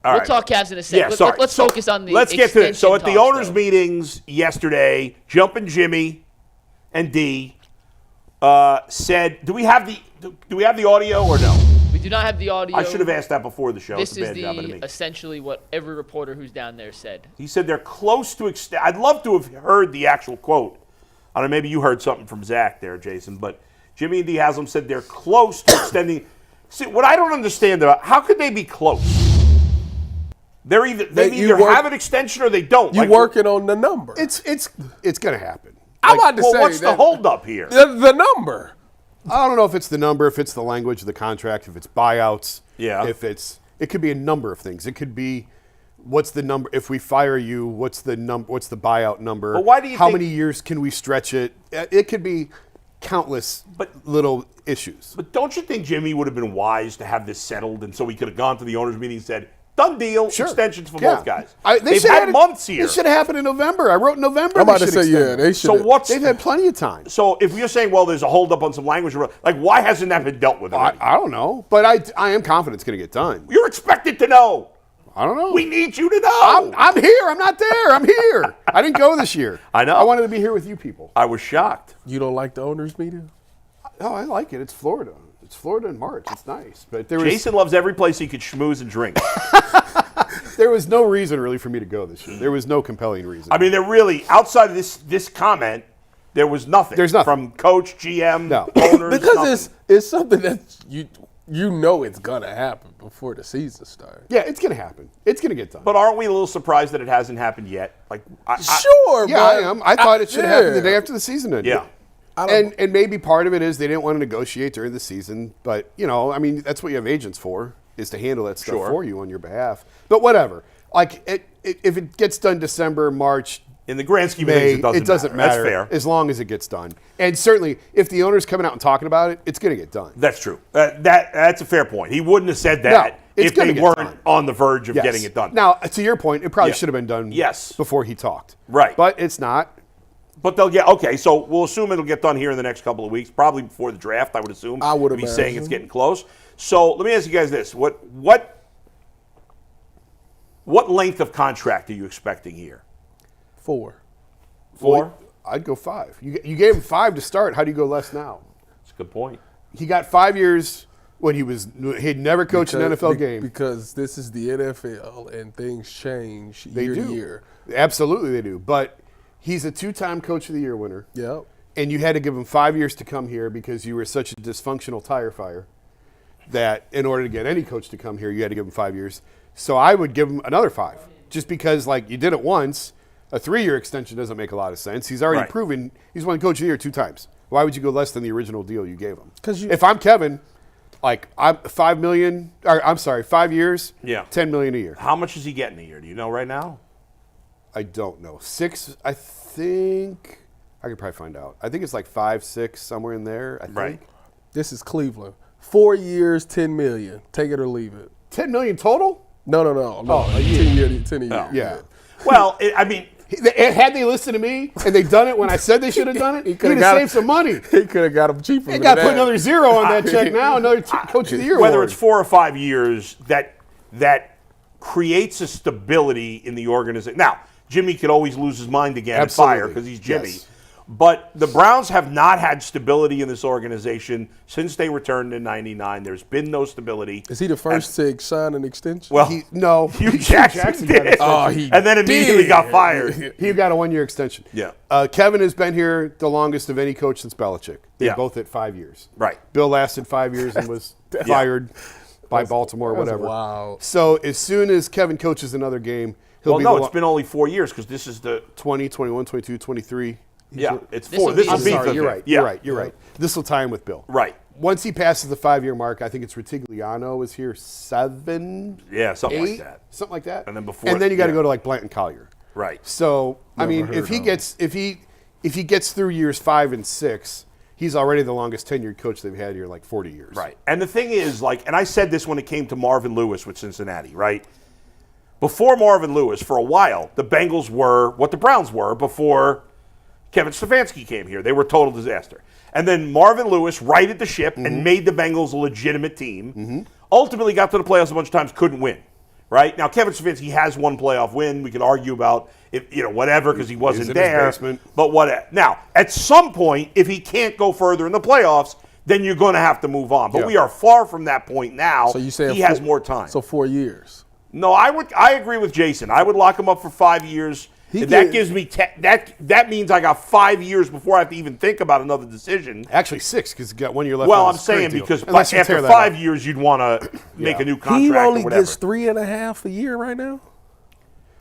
We'll talk Cavs in a second. Yeah, Let's focus on the Let's get to it. So at the owners' though. meetings yesterday, Jumpin' Jimmy and D said, do we have the audio or no? We do not have the audio. I should have asked that before the show. This it's a bad is job of me. essentially what every reporter who's down there said. He said they're close to extend. I'd love to have heard the actual quote. I don't know, maybe you heard something from Zach there, Jason, but Jimmy and D. Haslam said they're close to extending. See, what I don't understand about, how could they be close? They either have an extension or they don't. You're working on the number. It's going to happen. I'm about to say what's the holdup here? The number. I don't know if it's the number, if it's the language of the contract, if it's buyouts. Yeah. It could be a number of things. It could be what's the number if we fire you, what's the buyout number? But why do you How think, many years can we stretch it? It could be countless little issues. But don't you think Jimmy would have been wise to have this settled and so he could have gone to the owners meeting and said, done deal, extensions for both guys. They've had months here. This should have happened in November. I wrote in November. I'm about to say, yeah, they should. So they've had plenty of time. So if you're saying, well, there's a holdup on some language, like why hasn't that been dealt with already? I don't know, but I am confident it's going to get done. You're expected to know. I don't know. We need you to know. I'm here. I'm not there. I'm here. I didn't go this year. I know. I wanted to be here with you people. I was shocked. You don't like the owners' meeting? Oh, I like it. It's Florida. It's Florida in March. It's nice. But Jason loves every place he could schmooze and drink. There was no reason really for me to go this year. There was no compelling reason. I mean, there really, outside of this comment, there was nothing. There's nothing. From coach, GM, No. owners, Because nothing. it's something that you know it's going to happen before the season starts. Yeah, it's going to happen. It's going to get done. But aren't we a little surprised that it hasn't happened yet? Like, Sure, yeah, I am. I thought it should have happened the day after the season ended. Yeah. And maybe part of it is they didn't want to negotiate during the season. But, I mean, that's what you have agents for, is to handle that stuff for you on your behalf. But whatever. Like, if it gets done December, March, in the grand scheme of things, it doesn't matter. That's fair. As long as it gets done. And certainly, if the owner's coming out and talking about it, it's going to get done. That's true. That's a fair point. He wouldn't have said that if they weren't on the verge of getting it done. Now, to your point, it probably should have been done before he talked. Right. But it's not. But they'll get, okay, so we'll assume it'll get done here in the next couple of weeks, probably before the draft, I would assume. I would be imagine. saying it's getting close. So let me ask you guys this. What length of contract are you expecting here? 4. Well, I'd go 5. You gave him 5 to start. How do you go less now? That's a good point. He got 5 years when he'd never coached an NFL game. Because this is the NFL and things change year to year. Absolutely they do. But he's a 2-time Coach of the Year winner. Yep. And you had to give him 5 years to come here because you were such a dysfunctional tire fire that in order to get any coach to come here, you had to give him 5 years. So I would give him another 5 just because, like, you did it once. A 3-year extension doesn't make a lot of sense. He's already proven he's won Coach of the Year 2 times. Why would you go less than the original deal you gave him? If I'm Kevin, like, I'm $5 million, or I'm sorry, 5 years, $10 million a year. How much is he getting a year? Do you know right now? I don't know. 6, I think. I could probably find out. I think it's like 5, 6, somewhere in there. I think. Right. This is Cleveland. 4 years, $10 million. Take it or leave it. $10 million total? No. Oh, a year. 10 a year. Oh. Yeah. Well, I mean, had they listened to me and they done it when I said they should have done it, he'd have saved some money. He could have got him cheaper. He got to put another 0 on that check now. Another Coach of the Year. Whether award. it's 4 or 5 years, that creates a stability in the organization. Now, Jimmy could always lose his mind again and fire because he's Jimmy. Yes. But the Browns have not had stability in this organization since they returned in '99. There's been no stability. Is he the first to sign an extension? Well, no. Hugh Jackson did. And then immediately got fired. He got a 1-year extension. Yeah. Kevin has been here the longest of any coach since Belichick. They're both at 5 years. Right. Bill lasted 5 years and was fired by Baltimore or whatever. Wow. So as soon as Kevin coaches another game, he'll be it's been only 4 years because this is the 20, 21, 22, 23. Yeah, it's 4. This I'm will be sorry, the you're right. Yeah. You're right. This will tie in with Bill. Right. Once he passes the 5-year mark, I think it's Ritigliano is here 7. Yeah, something 8, like that. Something like that. And then before, and then you got to go to like Blanton Collier. Right. So I mean, if he gets through years 5 and 6, he's already the longest tenured coach they've had here, like 40 years. Right. And the thing is, like, and I said this when it came to Marvin Lewis with Cincinnati, right? Before Marvin Lewis, for a while, the Bengals were what the Browns were before Kevin Stefanski came here. They were a total disaster. And then Marvin Lewis righted the ship and made the Bengals a legitimate team. Ultimately got to the playoffs a bunch of times, couldn't win. right? Now, Kevin Stefanski has one playoff win. We could argue about if whatever because he wasn't in his there. basement. But what? Now, at some point, if he can't go further in the playoffs, then you're going to have to move on. But Yeah. we are far from that point now. So you say he has more time. So 4 years. No, I agree with Jason. I would lock him up for 5 years. That gives me that means I got 5 years before I have to even think about another decision. Actually 6 because you got 1 year left. Well, on I'm his current saying deal. because Unless you after tear that 5 up. years, you'd want to make a new He contract only or whatever. gets 3.5 a year right now.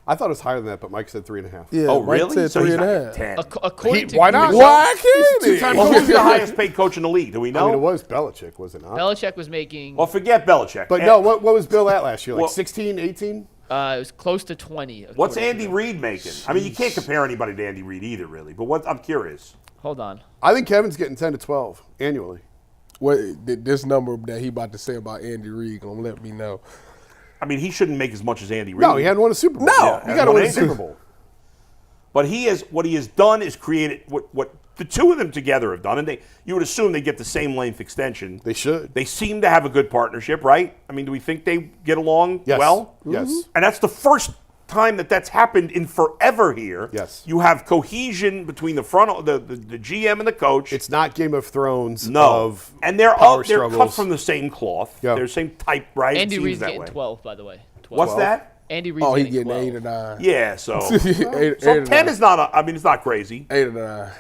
I thought it was higher than that, but Mike said 3.5. Yeah, Oh, Mike really? said So he's not 3.5. 10. According to why not? Why can't He's he? two-time Well, coach. who's the highest paid coach in the league? Do we I know? mean, it was Belichick, was it not? Belichick was making. Well, forget Belichick. But And- no, what was Bill at last year? Like Well- 16, 18? It was close to 20. What's according to Andy them. Reid making? I mean, you can't compare anybody to Andy Reid either, really. But I'm curious. Hold on. I think Kevin's getting 10 to 12 annually. What this number that he about to say about Andy Reid gonna let me know? I mean, he shouldn't make as much as Andy Reid. No, he hadn't won a Super Bowl. No, he hasn't got to won win a anything. Super Bowl. But what he has done is created what the two of them together have done, and you would assume they get the same length extension. They should. They seem to have a good partnership, right? I mean, do we think they get along Yes. well? Yes. And that's the first time that's happened in forever here. Yes. You have cohesion between the GM and the coach. It's not Game of Thrones no. of And they're power they're cut struggles. from the same cloth. Yeah. They're the same type, right? It Andy seems Reid's that getting way. 12, by the way. 12. What's that? Andy Reid's Oh, he getting getting 12. 8 or 9. Yeah, so Eight so or 10 9. is not. It's not crazy. 8 or 9.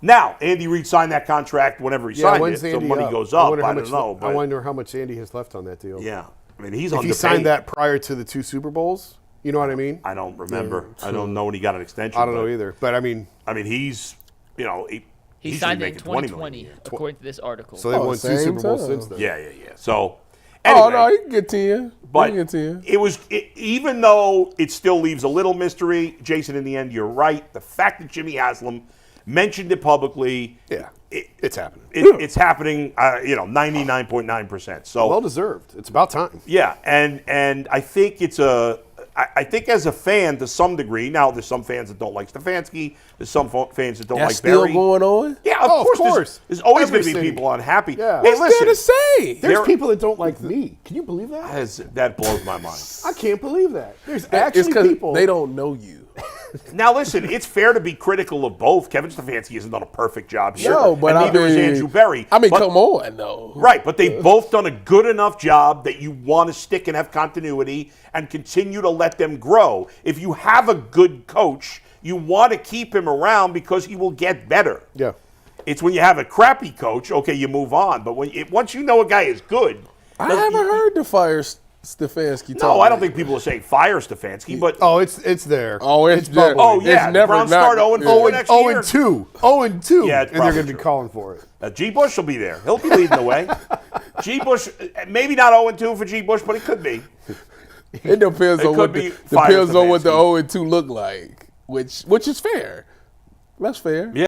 Now, Andy Reid signed that contract whenever he signed it, when's so Andy money up? goes I up. wonder I how don't much- know. I But wonder how much Andy has left on that deal. yeah, I mean, he's If underpaid. he signed that prior to the 2 Super Bowls, you know what I mean? I don't remember. I don't know when he got an extension. I don't know but, either. But I mean, he's, He should signed be it in making 20 million a 2020, year. according to this article. so they've Oh, won 2 same Super Bowls time. since then. Yeah. So, anyway, Oh no, he can get 10. but he can get 10. it was even though it still leaves a little mystery, Jason. In the end, you're right. The fact that Jimmy Haslam mentioned it publicly, Yeah. It's happening. it's happening. 99.9%. So Well deserved. It's about time. yeah, and I think I think as a fan to some degree. Now there's some fans that don't like Stefanski. There's some fans that don't That's like still Berry. going on? Yeah, of Oh, of course. course. There's always Every going to be city. people unhappy. Yeah. Hey, What's there to listen, say? There's There- people that don't like me. Can you believe that? that blows my mind. I can't believe that. There's It's actually because people. they don't know you. Now listen, it's fair to be critical of both. Kevin Stefanski hasn't done a perfect job here. No, but and I neither mean, is Andrew Berry. I mean, But- come on, though. Right, but they've both done a good enough job that you want to stick and have continuity and continue to let them grow. If you have a good coach, you want to keep him around because he will get better. Yeah. It's when you have a crappy coach, okay, you move on. But once you know a guy is good, I haven't heard the fire Stefanski talk. no, I don't think people are saying fire Stefanski, but Oh, it's there. Oh, it's bubbling. there. Oh, yeah, It's never Browns not- start 0-4 next year. 0-2. 0-2. Yeah, it's and they're probably going to be true. calling for it. G. Bush will be there. He'll be leading the way. G. Bush, maybe not 0-2 for G. Bush, but it could be. It depends It on could what be the fire depends on what the Stefanski. 0-2 look like, which is fair. That's fair. Yeah.